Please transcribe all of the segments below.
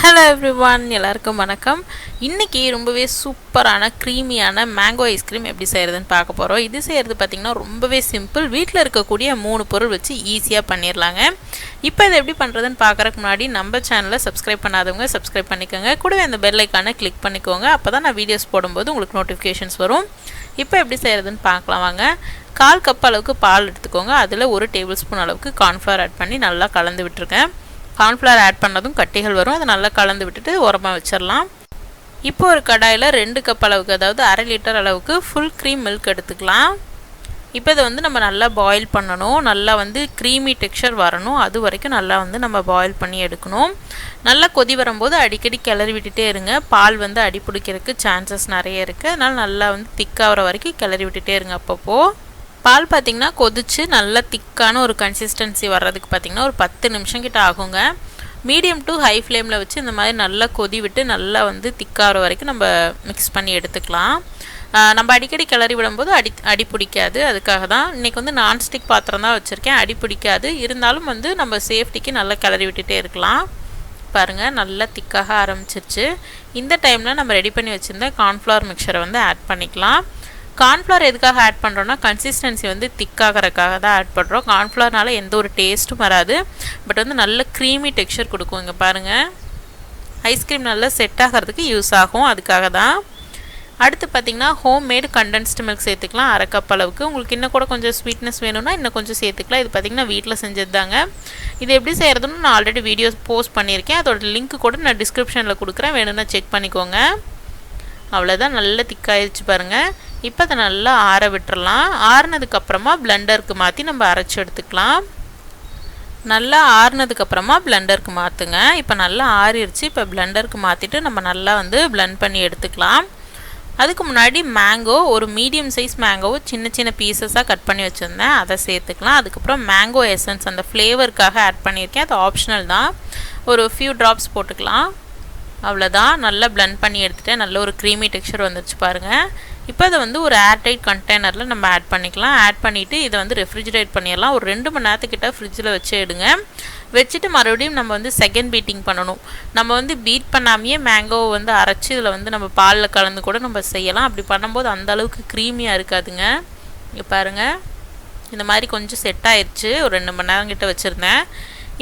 Hello everyone, எல்லாருக்கும் வணக்கம். இன்றைக்கி ரொம்பவே சூப்பரான க்ரீமியான மேங்கோ ஐஸ்கிரீம் எப்படி செய்கிறதுன்னு பார்க்க போகிறோம். இது செய்கிறது பார்த்திங்கன்னா ரொம்பவே சிம்பிள். வீட்டில் இருக்கக்கூடிய 3 பொருள் வச்சு ஈஸியாக பண்ணிடலாங்க. இப்போ இதை எப்படி பண்ணுறதுன்னு பார்க்குறதுக்கு முன்னாடி நம்ம சேனலை சப்ஸ்கிரைப் பண்ணாதவங்க சப்ஸ்கிரைப் பண்ணிக்கோங்க. கூடவே அந்த பெல் ஐக்கானை கிளிக் பண்ணிக்கோங்க. அப்போ தான் நான் வீடியோஸ் போடும்போது உங்களுக்கு நோட்டிஃபிகேஷன்ஸ் வரும். இப்போ எப்படி செய்கிறதுன்னு பார்க்கலாம் வாங்க. 1/4 கப் அளவுக்கு பால் எடுத்துக்கோங்க. அதில் 1 டேபிள் ஸ்பூன் அளவுக்கு கார்ன்ஃப்ளவர் ஆட் பண்ணி நல்லா கலந்து விட்டுருக்கேன். கார்ன்ஃப்ளவர் ஆட் பண்ணதும் கட்டிகள் வரும். அதை நல்லா கலந்து விட்டுட்டு ஓரமாக வச்சிடலாம். இப்போ ஒரு கடாயில் 2 கப் அளவுக்கு, அதாவது 1/2 லிட்டர் அளவுக்கு ஃபுல் க்ரீம் மில்க் எடுத்துக்கலாம். இப்போ இதை நம்ம நல்லா பாயில் பண்ணணும். நல்லா க்ரீமி டெக்ஸ்சர் வரணும். அது வரைக்கும் நல்லா நம்ம பாயில் பண்ணி எடுக்கணும். நல்லா கொதி வரும்போது அடிக்கடி கிளறி விட்டுட்டே இருங்க. பால் அடி பிடிக்கிறதுக்கு சான்சஸ் நிறைய இருக்குது. அதனால் நல்லா திக்காகிற வரைக்கும் கிளறி விட்டுட்டே இருங்க. அப்பப்போ பால் பார்த்திங்கன்னா கொதித்து நல்லா திக்கான ஒரு கன்சிஸ்டன்சி வர்றதுக்கு பார்த்திங்கன்னா ஒரு 10 நிமிஷம் கிட்ட ஆகுங்க. மீடியம் டு ஹை ஃப்ளேமில் வச்சு இந்த மாதிரி நல்லா கொதி விட்டு நல்லா திக்காகிற வரைக்கும் நம்ம மிக்ஸ் பண்ணி எடுத்துக்கலாம். நம்ம அடிக்கடி கிளறி விடும்போது அடி பிடிக்காது. அதுக்காக தான் இன்றைக்கி நான்ஸ்டிக் பாத்திரம் தான் வச்சுருக்கேன். அடி பிடிக்காது. இருந்தாலும் நம்ம சேஃப்டிக்கு நல்லா கிளறி விட்டுட்டே இருக்கலாம். பாருங்கள், நல்லா திக்காக ஆரம்பிச்சிருச்சு. இந்த டைமில் நம்ம ரெடி பண்ணி வச்சுருந்த கார்ன்ஃப்ளவர் மிக்சரை ஆட் பண்ணிக்கலாம். கார்ன்ஃப்ளவர் எதுக்காக ஆட் பண்ணுறோன்னா கன்சிஸ்டன்சி திக்காகிறதுக்காக தான் ஆட் பண்ணுறோம். கார்ன்ஃப்ளவர்னால எந்த ஒரு டேஸ்ட்டும் வராது. பட் நல்ல க்ரீமி டெக்ஸ்சர் கொடுக்கும். இங்கே பாருங்கள், ஐஸ்கிரீம் நல்லா செட் ஆகிறதுக்கு யூஸ் ஆகும். அதுக்காக தான். அடுத்து பார்த்திங்கன்னா ஹோம்மேடு கண்டென்ஸ்டு மில்க் சேர்த்துக்கலாம். 1/2 கப் அளவுக்கு. உங்களுக்கு இன்னும் கூட கொஞ்சம் ஸ்வீட்னஸ் வேணும்னா இன்னும் கொஞ்சம் சேர்த்துக்கலாம். இது பார்த்திங்கன்னா வீட்டில் செஞ்சது தாங்க. இது எப்படி செய்கிறதுன்னு நான் ஆல்ரெடி வீடியோஸ் போஸ்ட் பண்ணியிருக்கேன். அதோட லிங்க் கூட நான் டிஸ்கிரிப்ஷனில் கொடுக்குறேன். வேணும்னா செக் பண்ணிக்கோங்க. அவ்வளோதான், நல்லா திக்காயிடுச்சு பாருங்கள். இப்போ அதை நல்லா ஆற விட்டுறலாம். ஆறுனதுக்கப்புறமா பிளெண்டருக்கு மாற்றி நம்ம அரைச்சி எடுத்துக்கலாம். நல்லா ஆறுனதுக்கப்புறமா பிளெண்டருக்கு மாற்றுங்க. இப்போ நல்லா ஆறிடுச்சு. இப்போ பிளெண்டருக்கு மாற்றிட்டு நம்ம நல்லா பிளெண்ட் பண்ணி எடுத்துக்கலாம். அதுக்கு முன்னாடி மேங்கோ, ஒரு மீடியம் சைஸ் மேங்கோவை சின்ன சின்ன பீசஸாக கட் பண்ணி வச்சுருந்தேன். அதை சேர்த்துக்கலாம். அதுக்கப்புறம் மேங்கோ எசன்ஸ் அந்த ஃப்ளேவருக்காக ஆட் பண்ணியிருக்கேன். அது ஆப்ஷனல் தான். ஒரு ஃபியூ ட்ராப்ஸ் போட்டுக்கலாம். அவ்வளோதான், நல்லா பிளெண்ட் பண்ணி எடுத்துகிட்டேன். நல்ல ஒரு க்ரீமி டெக்ஸ்சர் வந்துருச்சு பாருங்கள். இப்போ அதை ஒரு ஏர்டைட் கண்டெய்னரில் நம்ம ஆட் பண்ணிக்கலாம். ஆட் பண்ணிவிட்டு இதை ரெஃப்ரிஜரேட் பண்ணிடலாம். ஒரு 2 மணி நேரத்துக்கிட்ட ஃப்ரிட்ஜில் வச்சு எடுங்க. வச்சுட்டு மறுபடியும் நம்ம செகண்ட் பீட்டிங் பண்ணணும். நம்ம பீட் பண்ணாமையே மேங்கோவை அரைச்சி இதில் நம்ம பாலில் கலந்து கூட நம்ம செய்யலாம். அப்படி பண்ணும்போது அந்த அளவுக்கு க்ரீமியாக இருக்காதுங்க. இங்கே பாருங்கள், இந்த மாதிரி கொஞ்சம் செட் ஆயிடுச்சு. ஒரு 2 மணி நேரம் கிட்ட வச்சுருந்தேன்.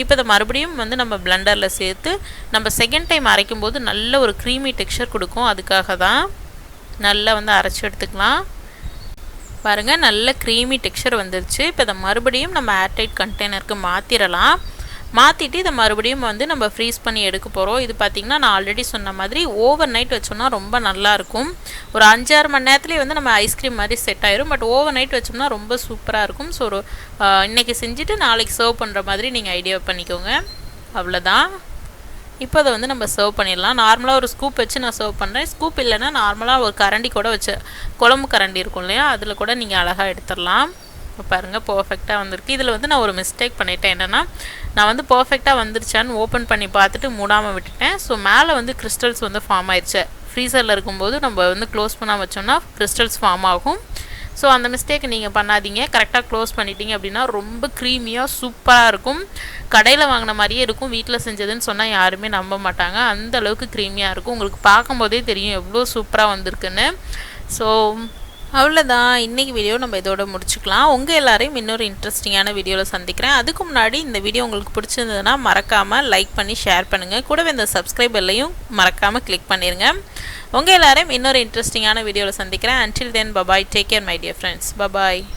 இப்போ இதை மறுபடியும் நம்ம பிளெண்டரில் சேர்த்து நம்ம செகண்ட் டைம் அரைக்கும் போது நல்ல ஒரு க்ரீமி டெக்ஸ்சர் கொடுக்கும். அதுக்காக தான் நல்லா அரைச்சி எடுத்துக்கலாம். பாருங்கள், நல்ல க்ரீமி டெக்ஸ்சர் வந்துருச்சு. இப்போ இதை மறுபடியும் நம்ம ஏர்டைட் கண்டெய்னருக்கு மாற்றிடலாம். மாற்றிட்டு இதை மறுபடியும் நம்ம ஃப்ரீஸ் பண்ணி எடுக்க போகிறோம். இது பார்த்திங்கன்னா நான் ஆல்ரெடி சொன்ன மாதிரி ஓவர் நைட் வச்சோம்னா ரொம்ப நல்லாயிருக்கும். ஒரு 5-6 மணி நேரத்துலேயே நம்ம ஐஸ்கிரீம் மாதிரி செட் ஆயிரும். பட் ஓவர் நைட் வச்சோம்னா ரொம்ப சூப்பராக இருக்கும். ஸோ ஒரு இன்றைக்கி செஞ்சுட்டு நாளைக்கு சர்வ் பண்ணுற மாதிரி நீங்கள் ஐடியா பண்ணிக்கோங்க. அவ்வளோதான். இப்போ அதை நம்ம சர்வ் பண்ணிடலாம். நார்மலாக ஒரு ஸ்கூப் வச்சு நான் சர்வ் பண்ணுறேன். ஸ்கூப் இல்லைன்னா நார்மலாக ஒரு கரண்டி கூட வச்சு, குழம்பு கரண்டி இருக்கும் இல்லையா, அதில் கூட நீங்கள் அழகாக எடுத்துடலாம். இப்போ பாருங்கள், பர்ஃபெக்டாக வந்திருக்கு. இதில் நான் ஒரு மிஸ்டேக் பண்ணிட்டேன். என்னென்னா, நான் பர்ஃபெக்டாக வந்துருச்சான்னு ஓப்பன் பண்ணி பார்த்துட்டு மூடாமல் விட்டுட்டேன். ஸோ மேலே கிறிஸ்டல்ஸ் ஃபார்ம் ஆயிடுச்சு. ஃப்ரீசரில் இருக்கும்போது நம்ம க்ளோஸ் பண்ணால் வச்சோம்னா கிறிஸ்டல்ஸ் ஃபார்ம் ஆகும். ஸோ அந்த மிஸ்டேக்கை நீங்கள் பண்ணாதீங்க. கரெக்டாக க்ளோஸ் பண்ணிட்டீங்க அப்படின்னா ரொம்ப க்ரீமியாக சூப்பராக இருக்கும். கடையில் வாங்கின மாதிரியே இருக்கும். வீட்டில் செஞ்சதுன்னு சொன்னால் யாருமே நம்ப மாட்டாங்க. அந்த அளவுக்கு க்ரீமியாக இருக்கும். உங்களுக்கு பார்க்கும்போதே தெரியும் எவ்வளோ சூப்பராக வந்திருக்குன்னு. ஸோ அவ்வளோதான், இன்றைக்கி வீடியோ நம்ம இதோட முடிச்சுக்கலாம். உங்கள் எல்லாரையும் இன்னொரு இன்ட்ரெஸ்டிங்கான வீடியோவில் சந்திக்கிறேன். அதுக்கு முன்னாடி இந்த வீடியோ உங்களுக்கு பிடிச்சிருந்ததுன்னா மறக்காமல் லைக் பண்ணி ஷேர் பண்ணுங்கள். கூடவே இந்த சப்ஸ்கிரைப் பெல்லையும் மறக்காமல் கிளிக் பண்ணிடுங்க. உங்கள் எல்லாரையும் இன்னொரு இன்ட்ரெஸ்டிங்கான வீடியோவில் சந்திக்கிறேன். Until then, bye bye. Take care my dear friends. Bye bye.